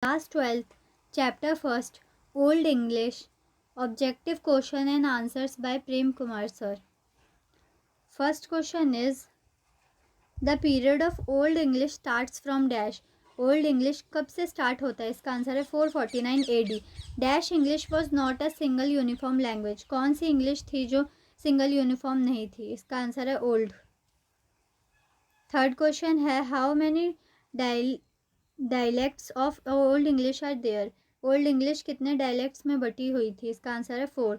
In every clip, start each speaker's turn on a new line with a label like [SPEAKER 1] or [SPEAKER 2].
[SPEAKER 1] Class 12th, Chapter 1st, Old English, Objective Question and Answers by Prem Kumar Sir. First question is, the period of Old English starts from dash. Old English कब से start होता है? इसका answer है 449 AD. Dash English was not a single uniform language. कौन सी English थी जो single uniform नहीं थी? इसका आंसर है old. थर्ड क्वेश्चन है, how many dialects of old English are there. Old English कितने डायलेक्ट्स में बटी हुई थी? इसका आंसर है 4.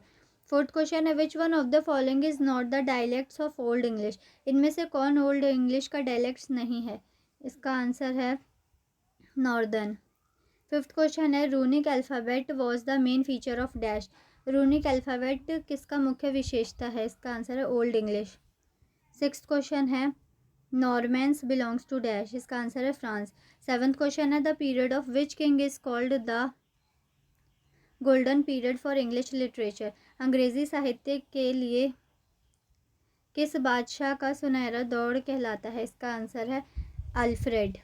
[SPEAKER 1] फोर्थ क्वेश्चन है, which one of the following is not the dialects of old English. इनमें से कौन ओल्ड इंग्लिश का डायलेक्ट्स नहीं है? इसका आंसर है नॉर्दर्न. फिफ्थ क्वेश्चन है, runic alphabet was the main feature of dash. Runic alphabet किसका मुख्य विशेषता है? इसका आंसर है ओल्ड इंग्लिश. सिक्स्थ क्वेश्चन है, नॉर्मेंस बिलोंग्स टू डैश. इसका आंसर है फ्रांस. सेवन्थ क्वेश्चन है, the period of which king is called the golden period for English literature. अंग्रेजी साहित्य के लिए किस बादशाह का सुनहरा दौर कहलाता है? इसका आंसर है अल्फ्रेड.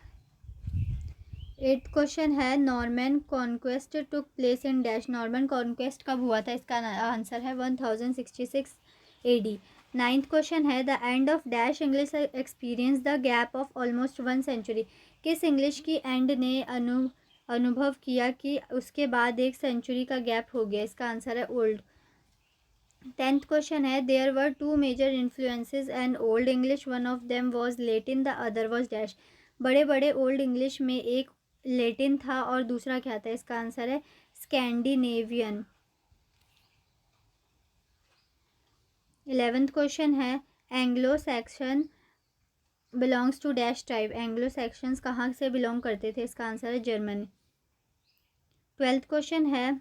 [SPEAKER 1] एट्थ क्वेश्चन है, Norman conquest took place in dash. Norman conquest कब हुआ था? इसका आंसर है 1066 AD. नाइन्थ क्वेश्चन है, the end of dash English experience the gap of almost 1 century. किस इंग्लिश की एंड ने अनुभव किया कि उसके बाद 1 सेंचुरी का गैप हो गया? इसका आंसर है ओल्ड. टेंथ क्वेश्चन है, there were 2 major influences and old English, one of them was Latin, the other was dash. बड़े बड़े ओल्ड इंग्लिश में एक लेटिन था और दूसरा क्या था? इसका आंसर है स्कैंडिनेवियन. 11th क्वेश्चन है, Anglo Saxon belongs to dash tribe. Anglo Saxons कहाँ से बिलोंग करते थे? इसका आंसर है जर्मनी. 12th क्वेश्चन है,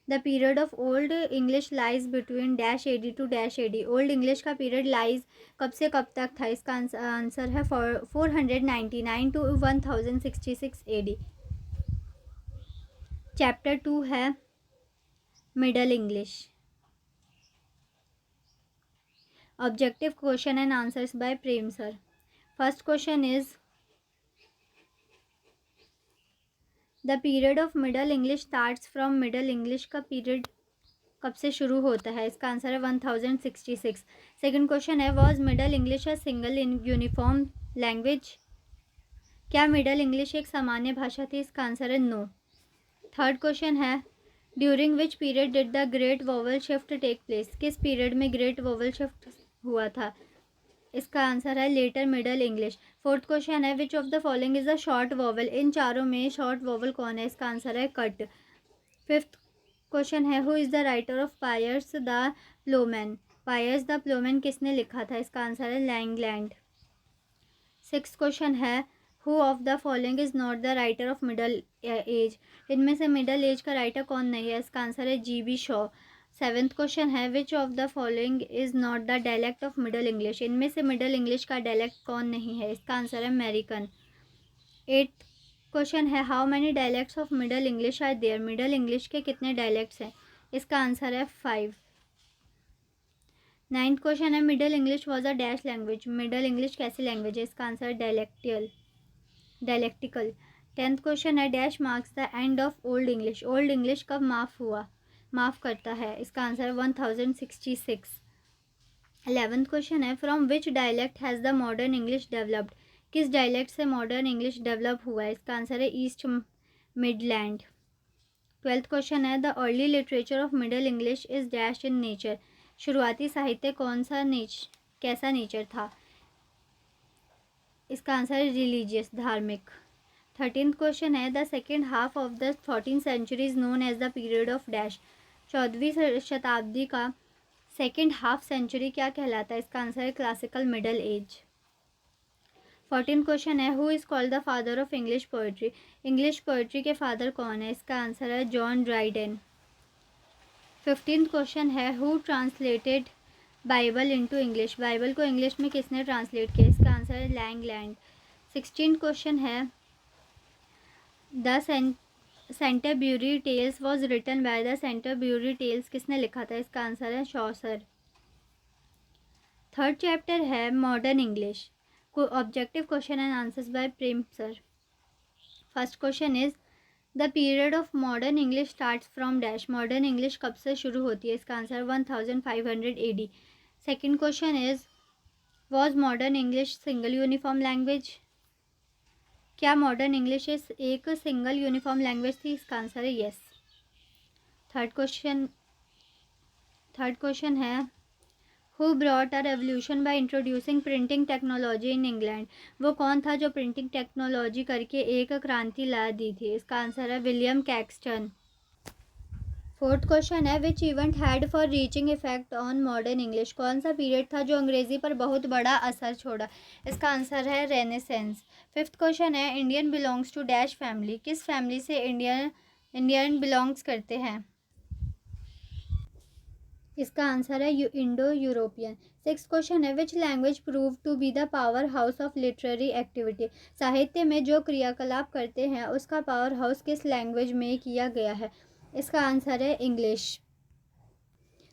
[SPEAKER 1] the period of old English lies between dash AD to dash AD. Old English का पीरियड लाइज कब से कब तक था? इसका आंसर है 499 टू 1066 AD. चैप्टर 2 है middle English. Objective question and answers by Prem sir. First question is, the period of middle English starts from. Middle English का पीरियड कब से शुरू होता है? इसका आंसर है 1066. सेकंड क्वेश्चन है, was middle English a single uniform language. क्या मिडल इंग्लिश एक सामान्य भाषा थी? इसका आंसर है नो. थर्ड क्वेश्चन है, during which period did the great vowel shift take place. किस पीरियड में ग्रेट वोवल शिफ्ट हुआ था? इसका आंसर है later middle English. Fourth question है, which of the following is a short vowel. इन चारों में शॉर्ट वोवल कौन है? इसका आंसर है कट. फिफ्थ क्वेश्चन है, who is the writer of Piers the Plowman. Piers the Plowman किसने लिखा था? इसका आंसर है लैंगलैंड. सिक्स्थ क्वेश्चन है, who of the following is not the writer of middle age. इनमें से मिडल एज का राइटर कौन नहीं है? इसका आंसर है GB शॉ. सेवेंथ क्वेश्चन है, which of the following is not the dialect of middle English. इनमें से मिडल इंग्लिश का डायलेक्ट कौन नहीं है? इसका आंसर है अमेरिकन. एट्थ क्वेश्चन है, how many dialects of middle English are there. Middle English के कितने डायलेक्ट्स हैं? इसका आंसर है 5. नाइन्थ क्वेश्चन है, middle English was a dash language. Middle English कैसी लैंग्वेज है? इसका आंसर है डायलेक्टिकल. टेंथ क्वेश्चन है, dash marks the end of old English. Old English कब माफ़ करता है? इसका आंसर है 1066. 11th क्वेश्चन है, from which dialect has the modern English developed. किस डायलेक्ट से मॉडर्न इंग्लिश डेवलप हुआ है? इसका आंसर है ईस्ट मिडलैंड. 12th क्वेश्चन है, the early literature of middle English is dash in nature. शुरुआती साहित्य कैसा नेचर था? इसका आंसर है रिलीजियस, धार्मिक. 13th क्वेश्चन है, the second half of the 14th century is known as the period of dash. 14वीं शताब्दी का सेकेंड हाफ सेंचुरी क्या कहलाता है? इसका आंसर है classical middle age. 14th question है, who is called the father of English poetry. English poetry के फादर कौन है? इसका आंसर है जॉन ड्राइडेन. 15th क्वेश्चन है, who translated Bible into English. Bible को इंग्लिश में किसने ट्रांसलेट किया? इसका आंसर है लैंगलैंड. 16th क्वेश्चन है, the Canterbury tales was written by. The Canterbury tales किसने लिखा था? इसका आंसर है चौसर. थर्ड चैप्टर है modern English. Objective question and answers by Prem sir. First question is, the period of modern English starts from dash, modern English कब से शुरू होती है? इसका answer 1500 AD। Second question is, was modern English single uniform language? क्या modern English एक single uniform language थी? इसका आंसर है येस। थर्ड क्वेश्चन है, who brought a revolution by introducing printing technology in England? वो कौन था जो प्रिंटिंग टेक्नोलॉजी करके एक क्रांति ला दी थी? इसका आंसर है विलियम कैक्सटन। फोर्थ क्वेश्चन है, which event had for reaching effect on modern English? कौन सा पीरियड था जो अंग्रेजी पर बहुत बड़ा असर छोड़ा? इसका आंसर है रेनेसेंस। फिफ्थ क्वेश्चन है, Indian belongs to dash family? किस फैमिली से इंडियन बिलोंग्स करते हैं? इसका आंसर है इंडो यूरोपियन। सिक्स क्वेश्चन है, which language prove to be the power house of literary activity? साहित्य में जो क्रियाकलाप करते हैं उसका पावर हाउस किस लैंग्वेज में किया गया है? इसका आंसर है इंग्लिश।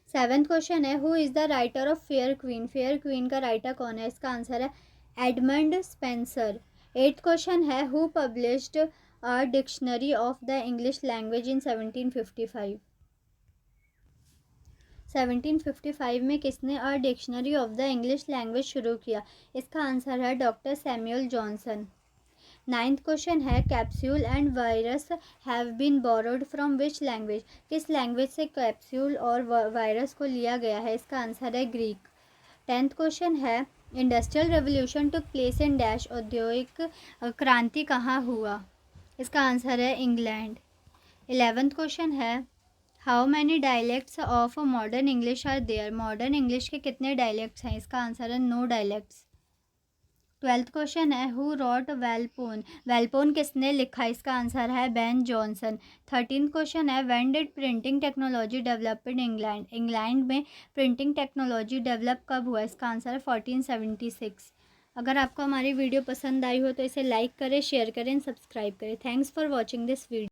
[SPEAKER 1] सेवेंथ क्वेश्चन है, who is the writer of fair queen? Fair queen का राइटर कौन है? इसका आंसर है एडमंड स्पेंसर। एट्थ क्वेश्चन है, who published a dictionary of the English language in 1755? 1755 में किसने a dictionary of the English language शुरू किया? इसका आंसर है doctor Samuel Johnson. Ninth question है, capsule and virus have been borrowed from which language? किस language से capsule और वायरस को लिया गया है? इसका आंसर है ग्रीक। टेंथ क्वेश्चन है, industrial revolution took place in dash? औद्योगिक क्रांति कहाँ हुआ? इसका आंसर है इंग्लैंड। 11th क्वेश्चन है, how many dialects of modern English are there? Modern English के कितने डायलेक्ट्स हैं? इसका आंसर है नो डायलेक्ट्स। 12th क्वेश्चन है, हु रॉट वेलपोन? वेलपोन किसने लिखा? इसका आंसर है बेन जॉनसन। 13th क्वेश्चन है, when did printing technology develop in England? England में प्रिंटिंग टेक्नोलॉजी डेवलप कब हुआ? इसका आंसर है 1476। अगर आपको हमारी वीडियो पसंद आई हो तो इसे लाइक करें, शेयर करें, सब्सक्राइब करें। Thanks for watching this video.